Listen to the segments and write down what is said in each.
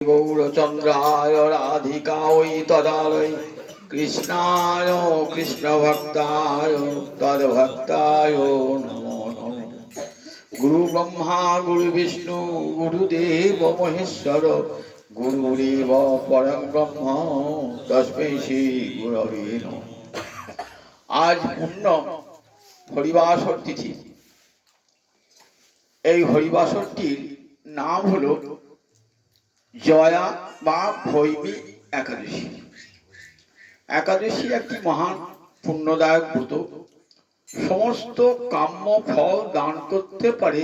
गौरचंद्राय राधिकायै तदालय कृष्णाय कृष्णभक्ताय तद्भक्ताय नमो नमः। गुरु ब्रह्मा गुरु विष्णु गुरुदेव महेश्वर गुरुदेव परम ब्रह्म तस्मै श्री गुरवे नमः। आज पूर्ण हरिवासर तिथि। এই হরিবাসরটির নাম হলো জয়া বা ভৈমী একাদশী। একাদশী একটি মহান পুণ্যদায়ক ব্রত। সমস্ত কাম্য ফল দান করতে পারে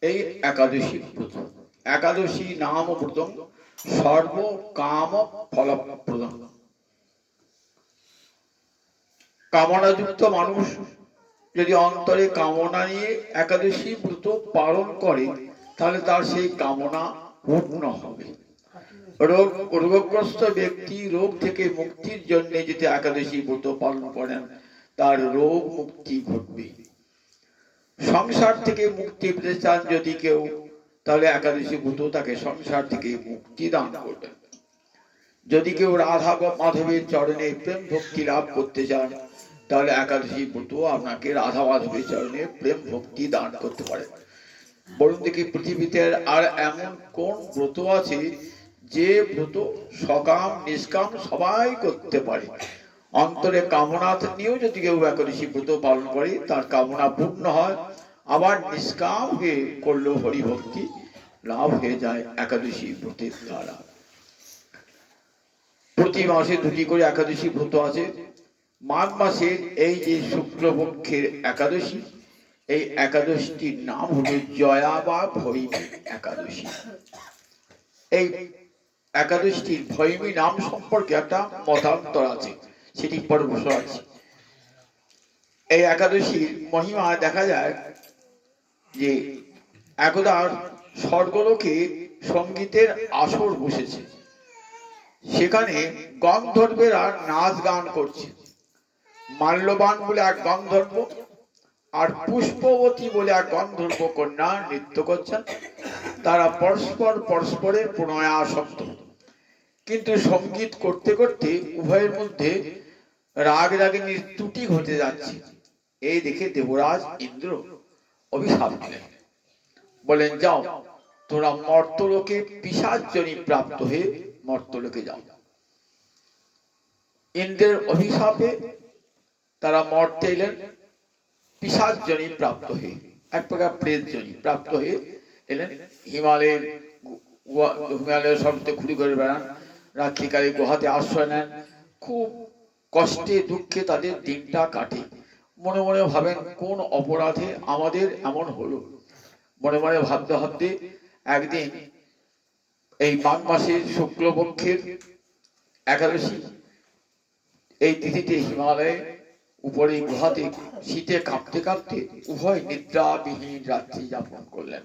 এই একাদশী ব্রত। একাদশী নাম ব্রতম সর্ব কাম ফলপ্রদম। কামনাযুক্ত মানুষ যদি অন্তরে কামনা নিয়ে একাদশী ব্রত পালন করে তাহলে তার সেই কামনা পূর্ণ হবে। রোগগ্রস্ত ব্যক্তি রোগ থেকে মুক্তির জন্য যদি একাদশী ব্রত পালন করেন তার রোগ মুক্তি ঘটবে। সংসার থেকে মুক্তি পেতে চান যদি কেউ তাহলে একাদশী ব্রত তাকে সংসার থেকে মুক্তি দান করবে। যদি কেউ রাধা মাধবের চরণে প্রেম ভক্তি লাভ করতে চান তাহলে একাদশী ব্রত আপনাকে রাধা মাধবের চরণে প্রেম ভক্তি দান করতে পারে। বলুন দেখি পৃথিবীতে আর এমন কোন ব্রত আছে যে ব্রত সকাম নিষ্কাম সবাই করতে পারে। অন্তরে কামনা নিয়েও যদি কেউ একাদশী ব্রত পালন করে তার কামনা পূর্ণ হয়। আবার নিষ্কাম হয়ে করলেও হরিভক্তি লাভ হয়ে যায় একাদশী ব্রতের দ্বারা। প্রতি মাসে দুটি করে একাদশী ব্রত আছে। মাঘ মাসের এই যে শুক্লপক্ষের একাদশী, এই একাদশীটির নাম হলো জয়া বা ভৈমী একাদশী। এই একাদশীটির ভৈমী নাম সম্পর্কে একটা মতান্তর আছে, সেটি পরে ঘোষণা আছে। এই একাদশীর মহিমা দেখা যায় যে একদা স্বর্গলোকে সঙ্গীতের আসর বসেছে। সেখানে গন্ধর্বেরা নাচ গান করছে। মাল্যবান বলে এক গন্ধর্ব আর পুষ্পবতী বলে এক গন্ধর্ব কন্যা নৃত্য করছেন। তারা পরস্পরের প্রণয়াসক্ত। কিন্তু সঙ্গীত করতে করতে উভয়ের মধ্যে রাগ রাগিনীর ত্রুটি ঘটে যাচ্ছে। এই দেখে দেবরাজ ইন্দ্র অভিশাপ দিলেন, বলেন যাও তোরা মর্তলোকে পিশাচজনী প্রাপ্ত হয়ে মর্তলোকে যাও। ইন্দ্রের অভিশাপে তারা মর্তে এলেন পিশাচজনী প্রাপ্ত হয়ে, এক প্রকার প্রেতজনী প্রাপ্ত হয়ে এলেন। হিমালয়ের সবতে ঘুরে ঘুরে বেড়ান, রাত্রিকালে গুহাতে আশ্রয় নেন। খুব কষ্টে দুঃখে তাদের দিনটা কাটে। মনে মনে ভাবেন কোন অপরাধে আমাদের এমন হলো। মনে মনে ভাবতে ভাবতে একদিন এই মাঘ মাসের শুক্লপক্ষের একাদশী এই তিথিতে হিমালয়ে উপরে গুহাতে শীতে কাঁপতে কাঁপতে উভয় নিদ্রাবিহীন রাত্রি যাপন করলেন।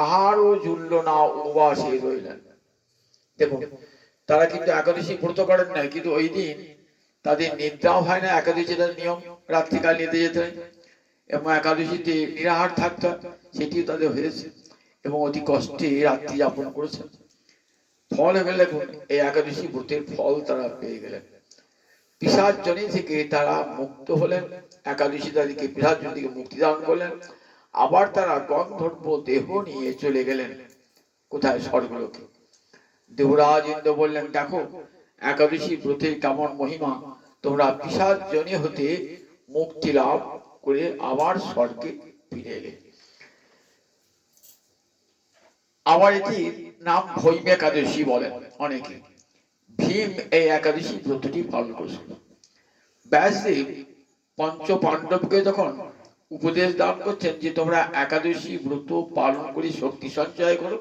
আহারও জুড়ল না, উপবাসে রইলেন। দেখুন, তারা কিন্তু একাদশী ব্রত করেন না, কিন্তু ওই দিন তাদের নিদ্রাও হয় না। একাদশীর নিয়ম রাত্রিকাল নিতে যেতে হয় এবং একাদশীতে নিরাহার থাকতে হয়, সেটিও তাদের হয়েছে এবং অতি কষ্টে রাত্রি যাপন করেছেন। ফল হয়ে দেখুন এই একাদশী ব্রতের ফল তারা পেয়ে গেলেন। পিশাচজনী থেকে তারা মুক্ত হলেন। একাদশী তাদেরকে পিশাচজনী থেকে মুক্তি দান করলেন। আবার তারা গন্ধর্ব দেহ নিয়ে চলে গেলেন কোথায়? স্বর্গলোকে। দেবরাজ ইন্দ্র বললেন, দেখো একাদশী ব্রতের কেমন মহিমা। তোমরা পিশাচজনী হতে মুক্তি লাভ করে আবার স্বর্গে ফিরে এলে। আবার এটি নাম ভৈমী একাদশী বলেন অনেকে। ভীম এই একাদশী ব্রতটি পালন করেছিল। ব্যাসদেব পঞ্চ পাণ্ডবকে যখন উপদেশ দান করছেন যে তোমরা একাদশী ব্রত পালন করে শক্তি সঞ্চয় করো,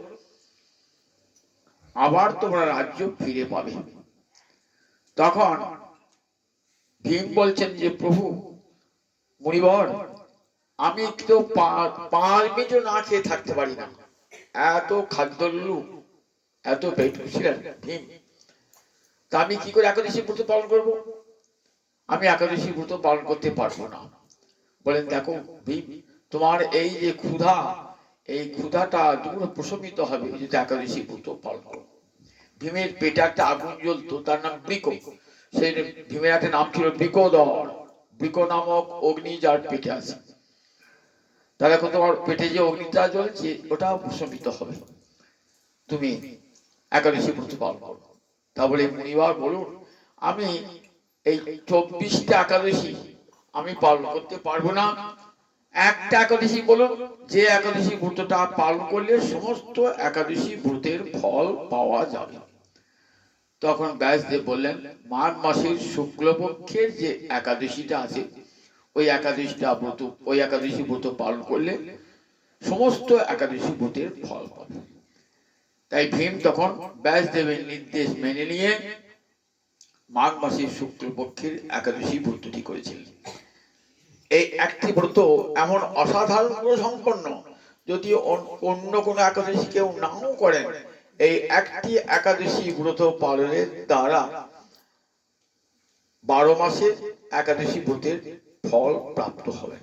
আবার তোমরা রাজ্য ফিরে পাবে, তখন ভীম বলছেন যে প্রভু মুনিবর, আমি তো 5 মিনিট না খেয়ে থাকতে পারি না। এত খাদ্যলু, এত পেটুক ছিলেন ভীম। তা আমি কি করে একাদশী ব্রত পালন করব? আমি একাদশী ব্রত পালন করতে পারবো না। বলেন দেখো ভীম, তোমার এই যে ক্ষুধা, এই ক্ষুধাটা দূর প্রশমিত হবে যদি একাদশী ব্রত পালন করো। ভীমের পেটে একটা আগুন জ্বলতো, তার নাম বৃক। সেই ভীমের একটা নাম ছিল বৃকোদর। বৃক নামক অগ্নি যার পেটে আছে, তাহলে এখন তোমার পেটে যে অগ্নিটা জ্বলছে ওটা প্রশমিত হবে, তুমি একাদশী ব্রত পালন করো। তা বলে মুনিবার বলুন, আমি এই 24টা একাদশী আমি পালন করতে পারবো না, একটা একাদশী বলুন যে একাদশী ব্রতটা পালন করলে সমস্ত একাদশী ব্রতের ফল পাওয়া যাবে। তখন ব্যাসদেব বললেন, মাঘ মাসের শুক্লপক্ষের যে একাদশীটা আছে ওই একাদশী ব্রত পালন করলে সমস্ত একাদশী ব্রতের ফল পাবে। তাই ভীম তখন ব্যাসদেবের নির্দেশ মেনে নিয়ে মাঘ মাসের শুক্লপক্ষের একাদশী ব্রতটি করেছিলেন। এই একটি ব্রত এমন অসাধারণ গুণ সম্পন্ন, যদি অন্য কোনো একাদশী কেউ নাও করেন, এই একটি একাদশী ব্রত পালনের দ্বারা 12 মাসের একাদশী ব্রতের ফল প্রাপ্ত হবে।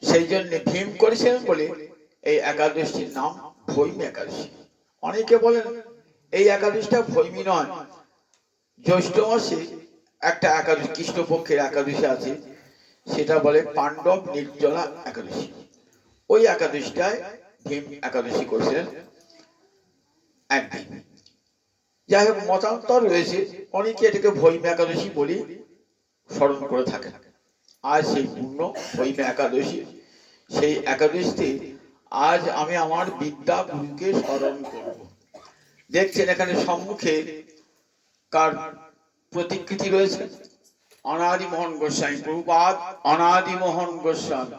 সেই জন্য ভীম করেছিলেন বলে এই একাদশীর নাম ভৈমী একাদশী। অনেকে বলেন এই একাদশীটা ভৈমী নয়, জ্যৈষ্ঠ মাসে একটা একাদশী কৃষ্ণপক্ষের একাদশী আছে, সেটা বলে পাণ্ডব নির্জলা একাদশী। ওই একাদশীটায় ভীম একাদশী করেছিলেন একদিন। যাই হোক, মতান্তর রয়েছে, অনেকে এটাকে ভৈমী একাদশী বলে স্মরণ করে থাকেন। আজ সেই পূর্ণ ভৈমী একাদশী, সেই একাদশীতে আজ আমি আমার বিদ্যা গুরুকে স্মরণ করব। দেখছেন এখানে সম্মুখে কার প্রতিকৃতি রয়েছে? অনাদি মোহন গোস্বামী প্রভুপাদ। অনাদি মোহন গোস্বামী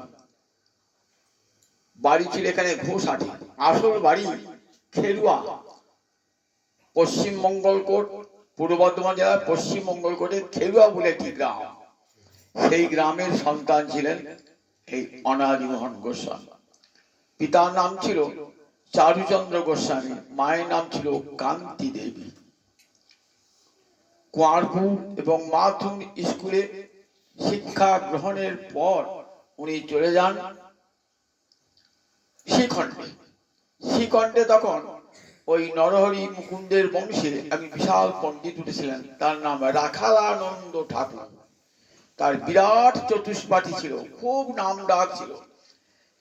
বাড়ি ছিল এখানে ঘোষাটি, আসল বাড়ি খেরুয়া, পশ্চিম মঙ্গলকোট, পূর্ব বর্ধমান জেলার পশ্চিম মঙ্গলকোটে খেরুয়া বলে একটি গ্রাম। সেই গ্রামের সন্তান ছিলেন এই অনাদি মোহন গোস্বামী। পিতার নাম ছিল চারুচন্দ্র গোস্বামী, মায়ের নাম ছিল কান্তি দেবী। কুয়ারপুর এবং মাথুন স্কুলে শিক্ষা গ্রহণের পর উনি চলে যান শ্রীখণ্ডে। শ্রীখণ্ডে তখন ওই নরহরি মুকুন্দের বংশে এক বিশাল পণ্ডিত উঠেছিলেন, তার নাম রাখালানন্দ ঠাকুর। তার বিরাট চতুষ্পাঠী ছিল, খুব নাম ডাক ছিল।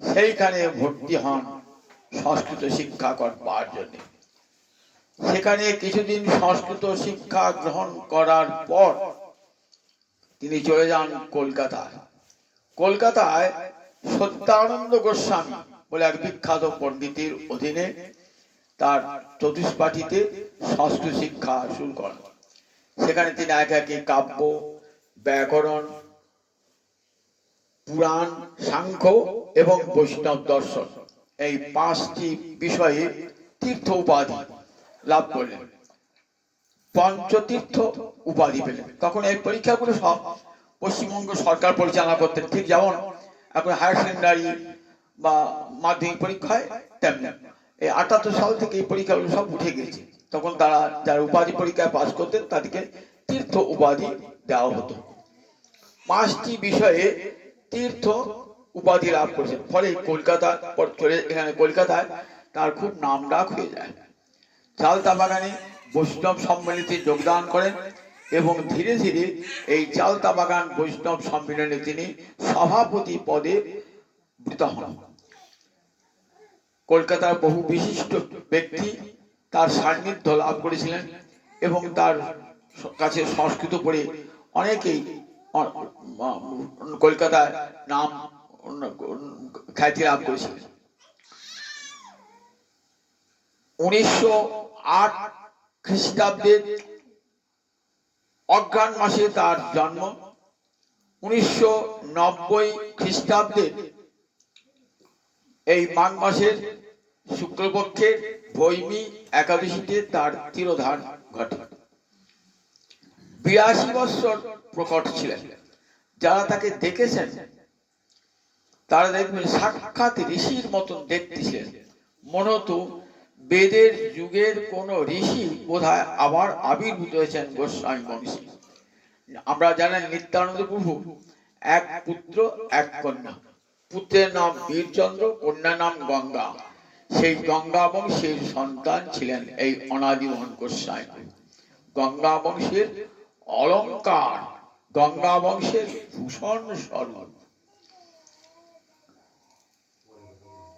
সেইখানে ভর্তি হন সংস্কৃত শিক্ষা করবার জন্য। সেখানে কিছুদিন সংস্কৃত শিক্ষা গ্রহণ করার পর তিনি চলে যান কলকাতায়। কলকাতায় সত্যানন্দ গোস্বামী বলে এক বিখ্যাত পণ্ডিতের অধীনে তার চতুষ্পাঠীতে সংস্কৃত শিক্ষা শুরু করেন। সেখানে তিনি একে কাব্য, ব্যাকরণ, পুরাণ, সাংখ্য এবং বৈষ্ণব দর্শন, এই 5টি বিষয়ে তীর্থ উপাধি লাভ করলেন, পঞ্চতীর্থ উপাধি পেলেন। তখন এই পরীক্ষাগুলো সব পশ্চিমবঙ্গ সরকার পরিচালনা করতেন, ঠিক যেমন এখন হায়ার সেকেন্ডারি বা মাধ্যমিক পরীক্ষা হয় তেমনি। এই 78 সাল থেকে এই পরীক্ষাগুলো সব উঠে গেছে। তখন তারা যারা উপাধি পরীক্ষায় পাশ করতেন তাদেরকে তীর্থ উপাধি দেওয়া হতো। 5টি বিষয়ে তীর্থ উপাধি লাভ করেছেন। ফলে কলকাতা এখানে কলকাতায় তার খুব নাম ডাক হয়ে যায়। চালতা বাগানে বৈষ্ণব সম্মেলনে যোগদান করেন এবং ধীরে ধীরে এই চালতা বাগান বৈষ্ণব সম্মেলনে তিনি সভাপতি পদে বৃত হন। কলকাতার বহু বিশিষ্ট ব্যক্তি তার সান্নিধ্য লাভ করেছিলেন এবং তার কাছে সংস্কৃত পড়ে অনেকেই কলকাতায় নাম খ্যাতি লাভ করেছিলেন। 1908 খ্রিস্টাব্দের অঘ্রাণ মাসে তার জন্ম। 1990 খ্রিস্টাব্দের এই মাঘ মাসের শুক্লপক্ষের ভৈমী একাদশীতে তার তিরোধান ঘটে। 82 বৎসর প্রকট ছিলেন। যারা তাকে দেখেছেন তারা দেখবেন সাক্ষাৎ ঋষির মতন দেখতে ছিলেন। মনে হতো বেদের যুগের কোন ঋষি বোধহয় আবার আবির্ভূত হয়েছেন গোস্বামী বংশী। আমরা জানেন নিত্যানন্দ প্রভু এক পুত্র এক কন্যা, পুত্রের নাম বীরচন্দ্র, কন্যার নাম গঙ্গা। সেই গঙ্গা বংশের সন্তান ছিলেন এই অনাদিমোহন গোস্বামী। গঙ্গা বংশের অলঙ্কার, গঙ্গা বংশের ভূষণ স্বরূপ।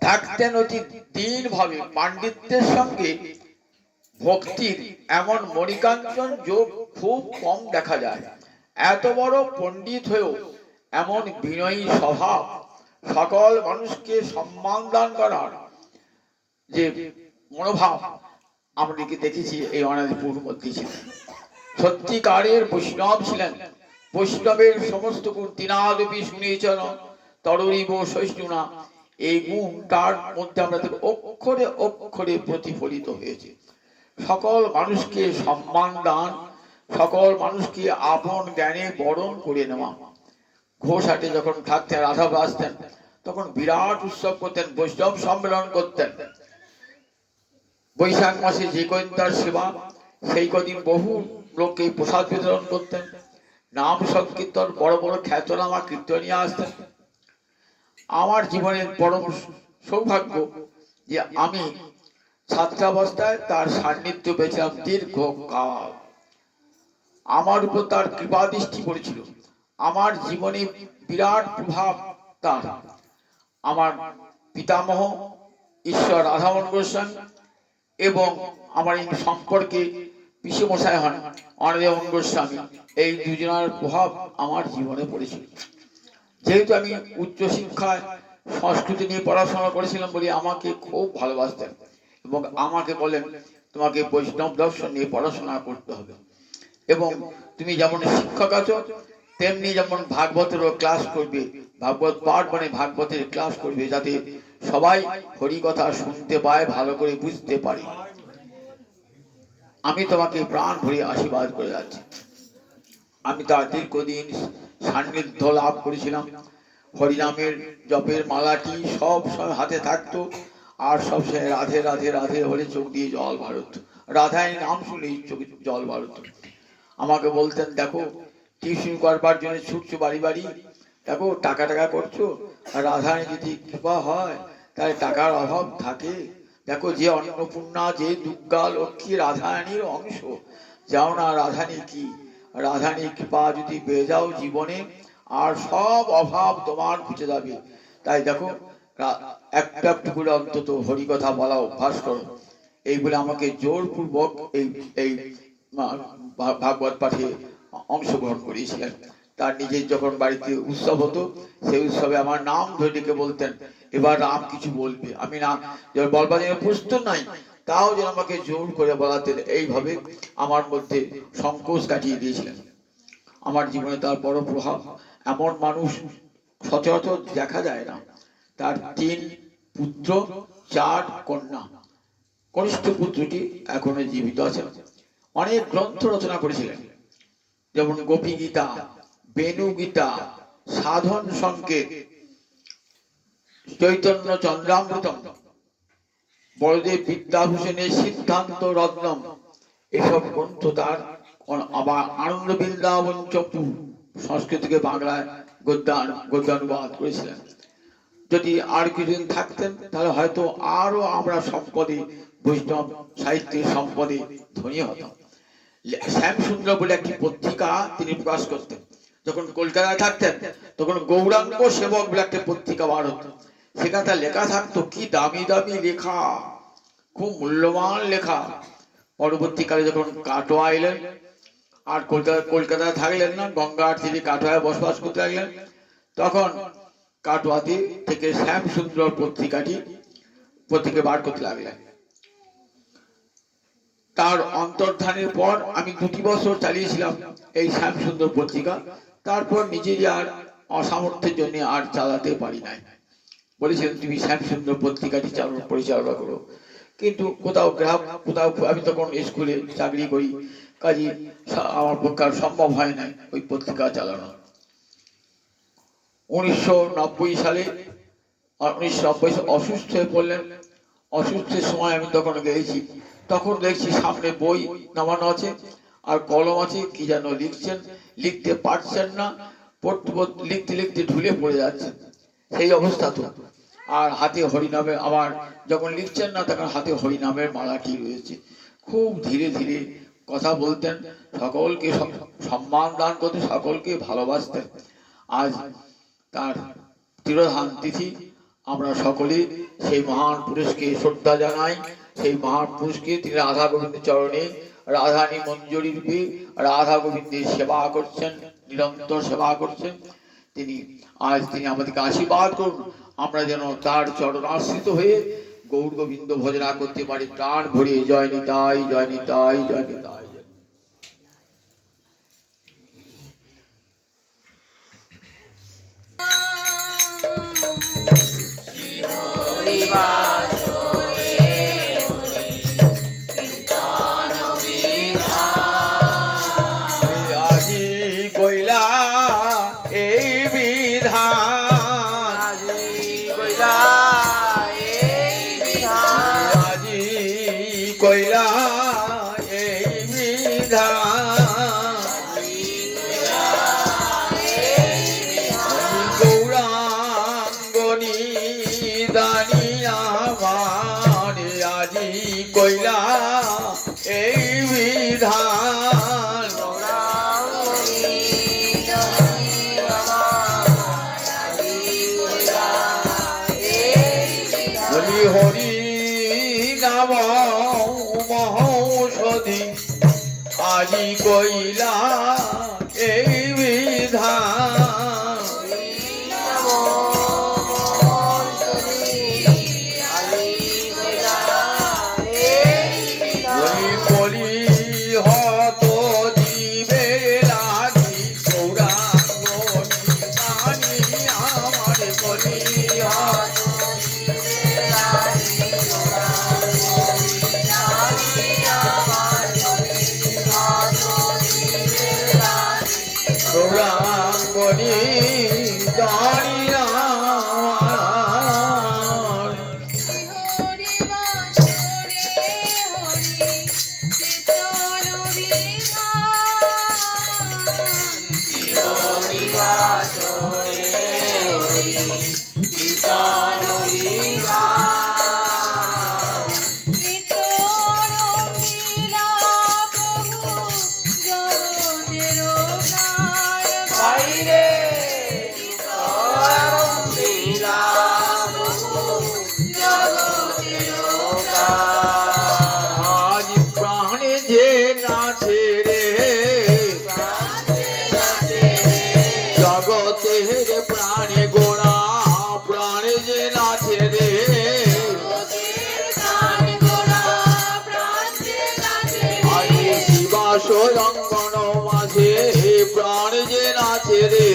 থাকতেন অতি দীন ভাবে, পাণ্ডিত্যের সঙ্গে ভক্তির এমন মণিকাঞ্চন যোগ খুব কম দেখা যায়। এত বড় পণ্ডিত হয়েও এমন বিনয়ী স্বভাব, সকল মানুষকে সম্মান দান করার যে মনোভাব আমরা দেখেছি এই অনাদিপুর মধ্যে ছিলেন। সত্যিকারের বৈষ্ণব ছিলেন। বৈষ্ণবের সমস্ত গুণ তিনাদপি শুনেছেন তরুরিব সহিষ্ণুনা, এই গুণ তার মধ্যে আমরা অক্ষরে অক্ষরে প্রতিফলিত হয়েছে। সকল মানুষকে সম্মান দান, সকল মানুষকে আপন জ্ঞানে বরণ করে নেওয়া। ঘোষহাটে যখন থাকতেন, রাধা আসতেন, তখন বিরাট উৎসব করতেন, বৈষ্ণব সম্মেলন করতেন। বৈশাখ মাসে যে কদিন তার সেবা, সেই কদিন বহু লোককে প্রসাদ বিতরণ করতেন। নাম সংকীর্তন, বড় বড় খ্যাতনামা কীর্তনিয়া আসতেন। আমার জীবনের পরম সৌভাগ্য যে আমি ছাত্রাবস্থায় তার সান্নিধ্য পেয়েছিলাম দীর্ঘকাল। আমার উপর তার কৃপা দৃষ্টি পড়েছিল। আমার জীবনে বিরাট প্রভাব তার। আমার পিতামহ ঈশ্বর রাধামোহন গোস্বামী এবং আমার এই সম্পর্কে পিসেমশাই হন অনাদিমোহন গোস্বামী, এই দুজনের প্রভাব আমার জীবনে পড়েছিল। যেহেতু আমি উচ্চশিক্ষায় সংস্কৃতি নিয়ে পড়াশোনা করেছিলাম বলে আমাকে খুব ভালোবাসতেন এবং আমাকে বলেন, তোমাকে বৈষ্ণব দর্শন নিয়ে পড়াশোনা করতে হবে এবং তুমি যেমন শিক্ষক আছো তেমনি যেমন ভাগবতেরও ক্লাস করবে, ভাগবত পাঠ মানে ভাগবতের ক্লাস করবে, যাতে সবাই হরি কথা শুনতে পায়, ভালো করে বুঝতে পারে। আমি তোমাকে প্রাণ ভরে আশীর্বাদ করে যাচ্ছি। আমি তার দীর্ঘদিন সান্নিধ্য লাভ করেছিলাম। হরিনামের জপের মালাটি সব সময় হাতে থাকতো, আর সব সময় রাধে রাধে রাধে বলে চোখ দিয়ে জল ভারত, রাধায় নাম শুনেই চোখে জল ভারত। আমাকে বলতেন, দেখো টিউশন করবার জন্য ছুটছো বাড়ি বাড়ি, দেখো টাকা টাকা করছো, আর রাধায় যদি কৃপা হয় তাহলে টাকার অভাব থাকে। দেখো যে অন্নপূর্ণা, যে দুর্গা লক্ষ্মী রাধারানীর অংশ, যাও না রাধানী কি, রাধানী কৃপা যদি পেয়ে যাও জীবনে আর সব অভাব তোমার ঘুচে যাবে। তাই দেখো একটা একটু করে অন্তত হরি কথা বলা অভ্যাস করো। এই বলে আমাকে জোরপূর্বক এই এই ভাগবত পাঠে অংশগ্রহণ করিয়েছিলেন। তার নিজের যখন বাড়িতে উৎসব হতো, সেই উৎসবে আমার নাম ধরে ডেকে বলতেন, এবার রাম কিছু বলবে। আমি না বলবার জন্য প্রস্তুত নাই, তাও যেন আমাকে জোর করে বলাতেন। এইভাবে আমার মধ্যে সংকোচ কাটিয়ে দিয়েছিলেন। আমার জীবনে তার বড় প্রভাব। এমন মানুষ সচরাচর দেখা যায় না। তার 3 পুত্র 4 কন্যা। কনিষ্ঠ পুত্রটি এখনো জীবিত আছেন। অনেক গ্রন্থ রচনা করেছিলেন, যেমন গোপী গীতা, বেণু গীতা, সাধন সংকেত, চৈতন্য চন্দ্রামৃতম, বড়দেব বিদ্যাভূষণের সিদ্ধান্ত রত্নম, এসব গ্রন্থ তার। আবার আনন্দ বৃন্দাবন চক্ষু সংস্কৃত থেকে বাংলায় গদ্যানুবাদ করেছিলেন। যদি আর কিছুদিন থাকতেন তাহলে হয়তো আরো আমরা সম্পদে, বৈষ্ণব সাহিত্যের সম্পদে ধনী হতাম। শ্যামসুন্দর বলে একটি পত্রিকা তিনি প্রকাশ করতেন। যখন কলকাতায় থাকতেন তখন গৌরাঙ্গ সেবক বলে একটা পত্রিকা বার হতো। সেখানে তার লেখা থাকতো, কি দামি দামি লেখা, খুব মূল্যবান লেখা। পরবর্তীকালে যখন কাটোয়া এলেন আর কলকাতায় থাকলেন না, গঙ্গার তীরে কাটোয়ায় বসবাস করতে লাগলেন, তখন কাটোয়াতে থেকে শ্যামসুন্দর পত্রিকা বার করতে লাগলেন। তার অন্তর্ধানের পর আমি 2 বছর চালিয়েছিলাম এই শ্যামসুন্দর পত্রিকা। তারপর নিজেরই আর অসামর্থ্যের জন্য আর চালাতে পারি নাই। বলেছিলেন, তুমি শ্যামসুন্দর পত্রিকাটি পরিচালনা করো, কিন্তু কোথাও গ্রাহক, কোথাও আমি তখন স্কুলে চাকরি করি, কাজে আমার পক্ষে সম্ভব হয় নাই ওই পত্রিকা চালানো। 1990 সালে 1990 অসুস্থ হয়ে পড়লেন। অসুস্থের সময় আমি তখন গেছি, তখন দেখছি সামনে বই নামানো আছে আর কলম আছে, কি যেন লিখছেন, লিখতে পারছেন না, লিখতে লিখতে ঢুলে পড়ে যাচ্ছেন। সেই অবস্থা তো। আর হাতে হরিনামে আবার যখন লিখছেন না তখন হাতে হরিনামের মালাটি রয়েছে। খুব ধীরে ধীরে কথা বলতেন, সকলকে সম্মান দান করতেন, সকলকে ভালোবাসতেন। আজ তার তিরোধান তিথি, আমরা সকলে সেই মহান পুরুষকে শ্রদ্ধা জানাই। সেই মহান পুরুষকে তিনি রাধা গোবিন্দের চরণে রাধানী মঞ্জুরি রূপে রাধা গোবিন্দের সেবা করছেন, নিরন্তর সেবা করছেন। তিনি আমাদেরকে আশীর্বাদ করুন, আমরা যেন তার চরণাশ্রিত হয়ে গৌর গোবিন্দ ভজনা করতে পারি প্রাণ ভরে। জয় নিতাই, জয় নিতাই, জয় নিতাই। কইলা এই বিধান হরি হরি নাম মহৌষধি আজি কইলা এই বিধান রঙ্গন মাঝে প্রাণ যে নাচে রে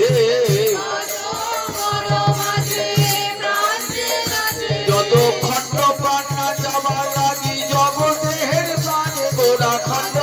যত খণ্ড প্রাণ নাচাবার লাগি জগতের প্রাণে গোড়া খণ্ড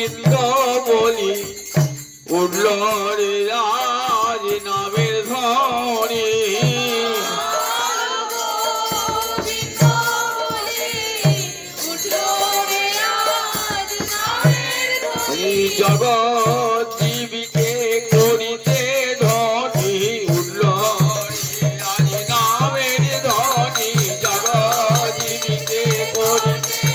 গোবিন্দ বলি উঠল রে আজ নামের ধ্বনি জগৎ জীবিকে করিতে ধনী উঠল রে আজ নামের ধ্বনি জগৎ জীবিকে করিতে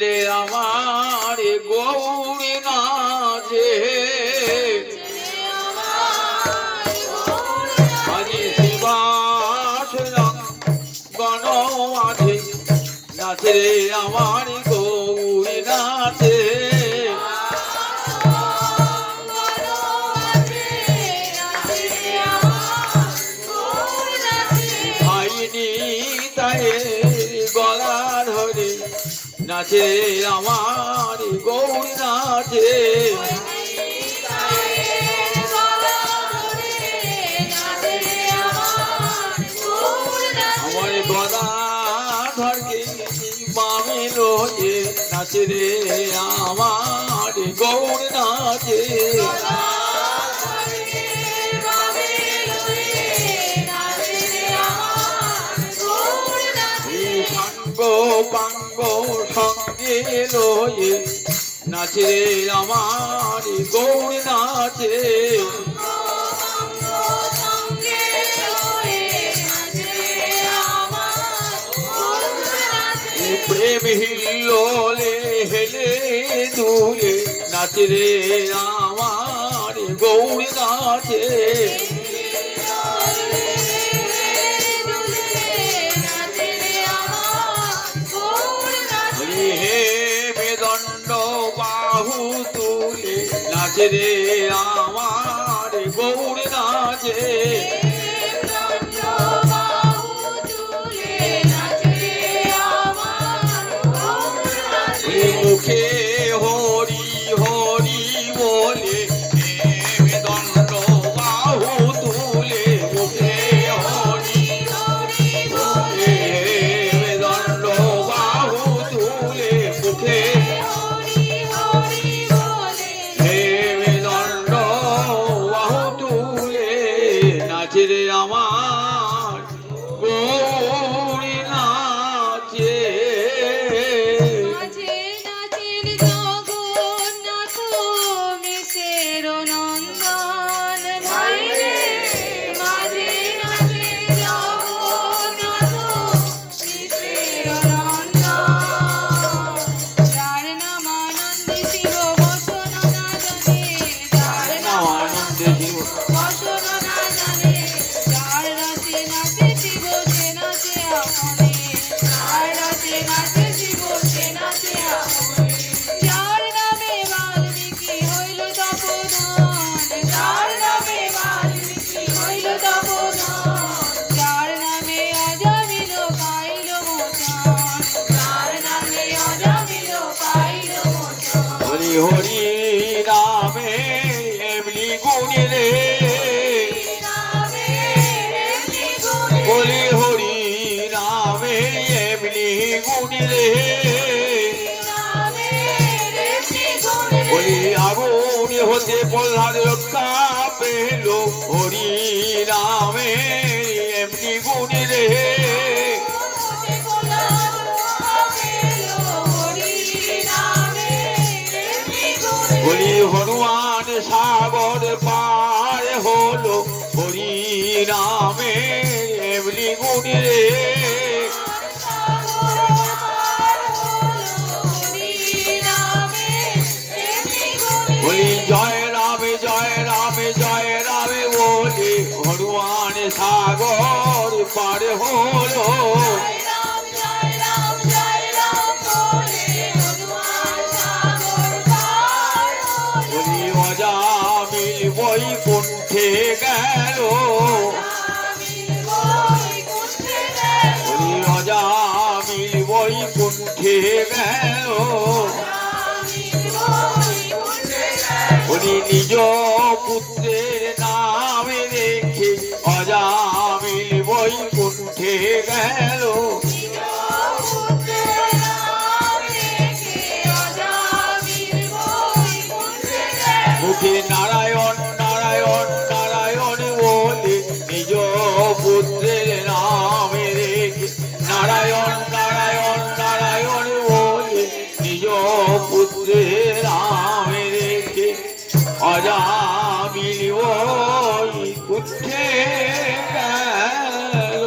রে আমার গৌরী নাচে আজি শিবাস গণ আছে নাচে রে আমার গৌরী নাচে আইনি তাই গলা ধরে নাচে আমার গৌরী নাচে আমার গলা ধরকে বামে লোকে নাচে রে আমার গৌরী নাচে পাঙ্গ সঙ্গে লয়ে নাচে আমার গৌরী নাচে প্রেম হিল্লোলে হেলে দুলে নাচে রে আমার গৌরী নাচে বাহু তুলে নাচে রে আমার গৌরী নাচে মুখে হরি হরি বলে শিব বসন না জানে, যার নাম আনন্দে শিব বসন না জানে, যার রাতে নাচে শিব সে নাচে আপনে, যার রাতে নাচে শিব সে নাচে আপনে, যার নামে বাল্মীকি হইল তপোধন, যার নামে বাল্মীকি হইল তপোধন, যার নামে অজামিল পাইল মোচন, যার নামে অজামিল পাইল মোচন। হরি হরি নামে এমনি গুণী রে, বলি হরি নামে এমনি গুণী রে, বলি আগুন হতে প্রহ্লাদ রক্ষা পেল, হরি নামে এমনি গুণী রে, বলি হনুমান সাগর পার হলো, হরি নামে এমনি গুণী রে, বলি জয় রাম জয় রাম জয় রাম বলে হনুমান সাগর পার হলো, বলি অজামিল বৈকুণ্ঠে গেল, বলি অজামিল বৈকুণ্ঠে গেল, বলি নিজ পুত্রের নামে রেখে অজামিল বৈকুণ্ঠে গেল, মুখে নারায়ণ নারায়ণ নারায়ণ বলে নিজ পুত্রের নামে রেখে, নারায়ণ নারায়ণ নারায়ণ বলে নিজ পুত্রের নামে রেখে অজামিল বৈকুণ্ঠে গেল।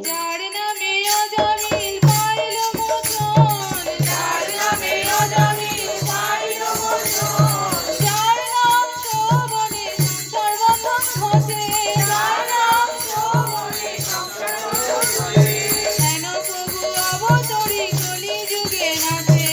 যার নামে অজামিল পাইল মোচন, যার নামে অজামিল পাইল মোচন, যার নাম শোভনে সংসার বন্ধন ঘটে, যার নাম শোভনে সংসার বন্ধন ঘটে, হেন প্রভু অবতরী কলি যুগে নাচে,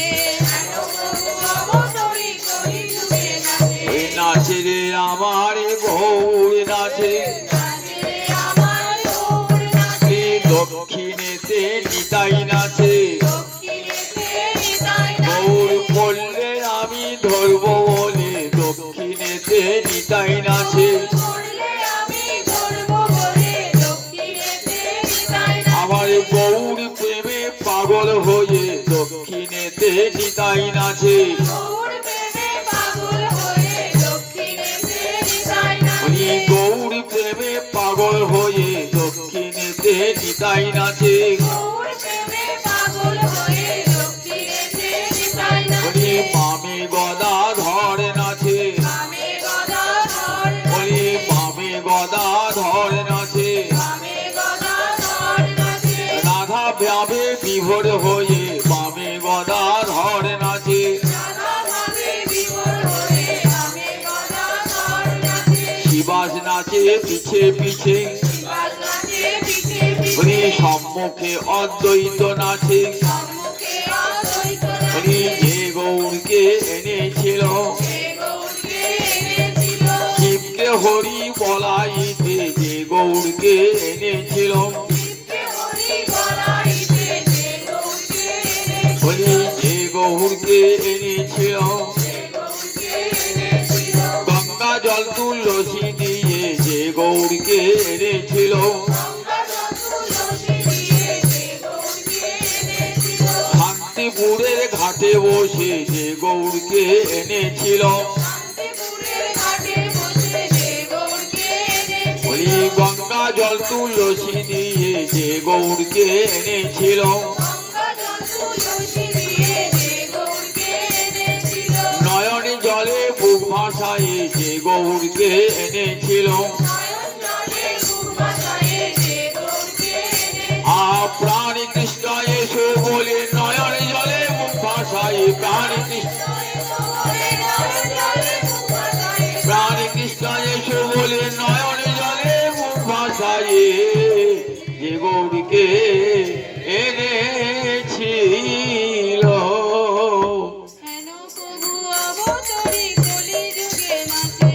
হেন প্রভু অবতরী কলি যুগে নাচে, ওই নাচে রে আমার গৌর নাচে, নাচে আমার গৌর নাচে, দক্ষিণেতে নিতাই নাচে, দক্ষিণেতে নিতাই নাচে, গৌর পড়লে আমি ধরব বলে দক্ষিণেতে নিতাই নাচে, করলে আমি ধরব বলে দক্ষিণেতে নিতাই নাচে, আমার গৌর প্রেমে পাগল হয়ে দক্ষিণেতে নিতাই নাচে, গৌর প্রেমে পাগল হয়ে দক্ষিণেতে নিতাই উনি নাচে, গৌর প্রেমে পাগল হয়ে দক্ষিণেতে নিতাই নাচে, গৌর প্রেমে পাগল হয়ে দক্ষিণেতে নিতাই উনি নাচে, বামে গদা ধরে নাচে, বামে গদা ধর উনি নাচে, বামে গদা ধরে নাচে, বামে গদা ধর নাচে, রাধা ভাবে বিভোর হয়ে বামে গদা ধরে নাচে, রাধা ভাবে বিভোর হয়ে বামে গদা ধর নাচে, শিবাস নাচে পিছে পিছে, শিবাস নাচে পিছে উনি পিছে, সম্মুখে অদ্বৈত নাচে, সম্মুখে অদ্বৈত উনি নাচে, যে গৌরকে এনেছিল, যে গৌরকে এনেছিল, শিবকে হরি বলাইতে যে গৌরকে এনেছিল, শিবকে হরি বলাইতে যে গৌরকে এনেছিল, বলি যে গৌরকে এনেছিল, যে গৌরকে এনেছিল, গঙ্গা জল তুলসী দিয়ে যে গৌরকে এনেছিল, গঙ্গা জল তুলসী দিয়ে যে গৌরকে এনেছিল, শান্তিপুরের ঘাটে বসে যে গৌরকে এনেছিল, শান্তিপুরের ঘাটে বসে যে গৌরকে এনেছিল, বলি গঙ্গা জল তুলসী দিয়ে যে গৌরকে এনেছিল, গঙ্গা জল তুলসী দিয়ে যে গৌরকে এনেছিল, নয়ন জলে বুক ভাসায় যে গৌরকে এনেছিল, নয়ন জলে বুক ভাসায়ে যে গৌরকে এনেছিল, প্রাণী কৃষ্ণ এসো বলে নয়ন জলে মুখ ভাসায় প্রাণ কৃষ্ণ প্রাণ কৃষ্ণ এসো বলে নয়ন জলে মুখ ভাসায়ে যে গৌরীকে এনেছিল। হেন প্রভু অবতরী কলি যুগে নাচে,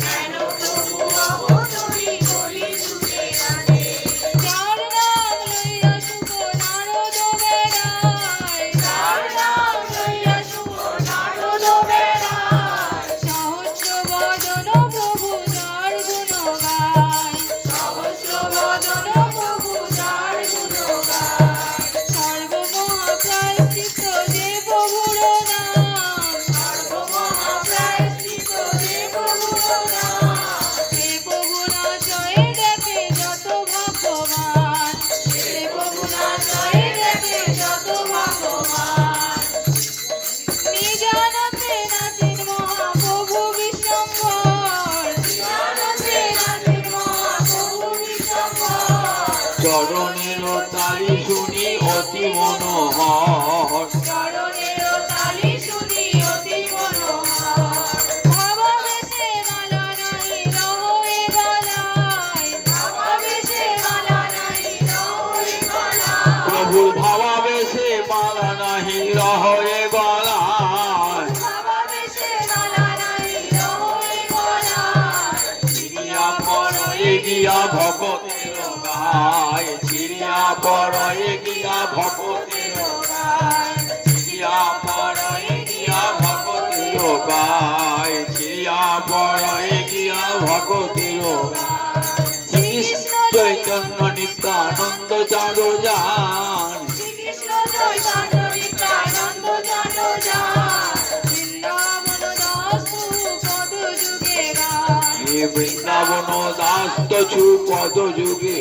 হেন প্রভু অবতরী কলি যুগে নাচে। যার নাম লইয়া শুভ নারদ বেড়ায়, যার নাম লইয়া শুভ নারদ বেড়ায়। সহস্র বদন প্রভু যার গুণ গায়, সহস্র বদন প্রভু যার গুণ গায়। সর্বমহাপ্রায়শ্চিত্ত যে প্রভুর নাম, সর্বমহাপ্রায়শ্চিত্ত যে প্রভুর নাম। সে প্রভু নাচয়ে দেখে যত ভাগ্যবান, সে প্রভু নাচয়ে দেখে যত ভাগ্যবান। নিজানন্দে নাচেন মহাপ্রভু বিশ্বম্ভর, নিজানন্দে নাচেন মহাপ্রভু বিশ্বম্ভর। চরণের তালি শুনি অতি মনোহর, চরণের তালি শুনি অতি মনোহর। ভাবাবেশে মালা নাই রহয়ে গলায়, ভাবাবেশে মালা নাই রহয়ে গলায়। প্রভুর ভাবাবেশে মালা নাহি রহয়ে গলায়। ভাবাবেশে মালা নাই রহয়ে গলায়। চিড়িয়া পরয়ে গিয়া ভকতের গায়, চিড়িয়া পরয়ে গিয়া ভকতের গায়, চিড়িয়া পরয়ে গিয়া ভকতের গায়, চিড়িয়া পরয়ে গিয়া ভকতের গায়। শ্রীকৃষ্ণ চৈতন্য নিত্যানন্দ চারো যান, শ্রীকৃষ্ণ চৈতন্য নিত্যানন্দ চারো যান। বৃন্দাবন দাসু পদ যুগে গান, এ বৃন্দাবন দাস তছু পদ যুগে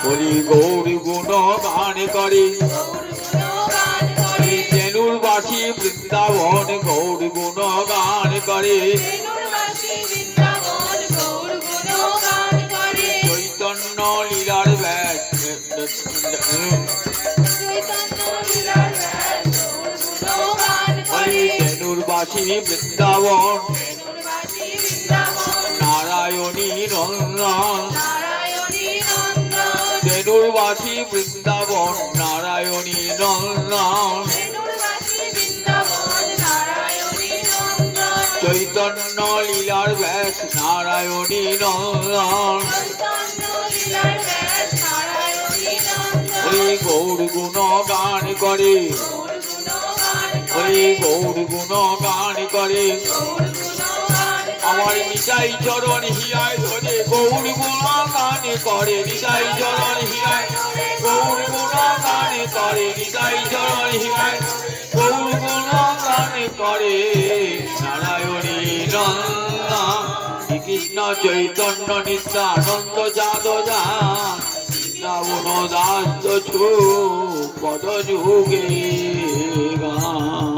হরি গৌরী গুণ গান করে। গৌর গুণগান করে, তেনুরবাসী বৃন্দাবন গৌর গুণ গান করে। বেণুরবাসী বৃন্দাবন গৌর গুণগান করে। চৈতন্য লীলার ব্যাস চৈতন্য লীলার ব্যাস গৌর গুণগান করে। তেনুরবাসী বৃন্দাবন বেণুরবাসী বৃন্দাবন নারায়ণী নন্দন, নারায়ণী নন্দন। তেনুরবাসী বৃন্দাবন নারায়ণী নন্দন। বেণুরবাসী বৃন্দাবন নারায়ণী নন্দন। চৈতন্য লীলার ব্যাস নারায়ণী নন্দন। চৈতন্য লীলার ব্যাস নারায়ণী নন্দন। হরি গৌর গুণ গান করে, গৌর গুণগান হরি করে, গৌর গুণ গান করে। গৌর গুণগান আমার করে। নিতাই চরণ হিয়ায় ধরে গৌর গুণ গান করে, নিতাই চরণ হিয়ায় গৌর গুণ গান করে, নিতাই চরণ হিয়ায় গৌর গুণ গান করে। নারায়ণী নন্দন শ্রীকৃষ্ণ চৈতন্য নিত্যানন্দ যাদব যান, বৃন্দাবন দাস তছু পদ যুগে গান।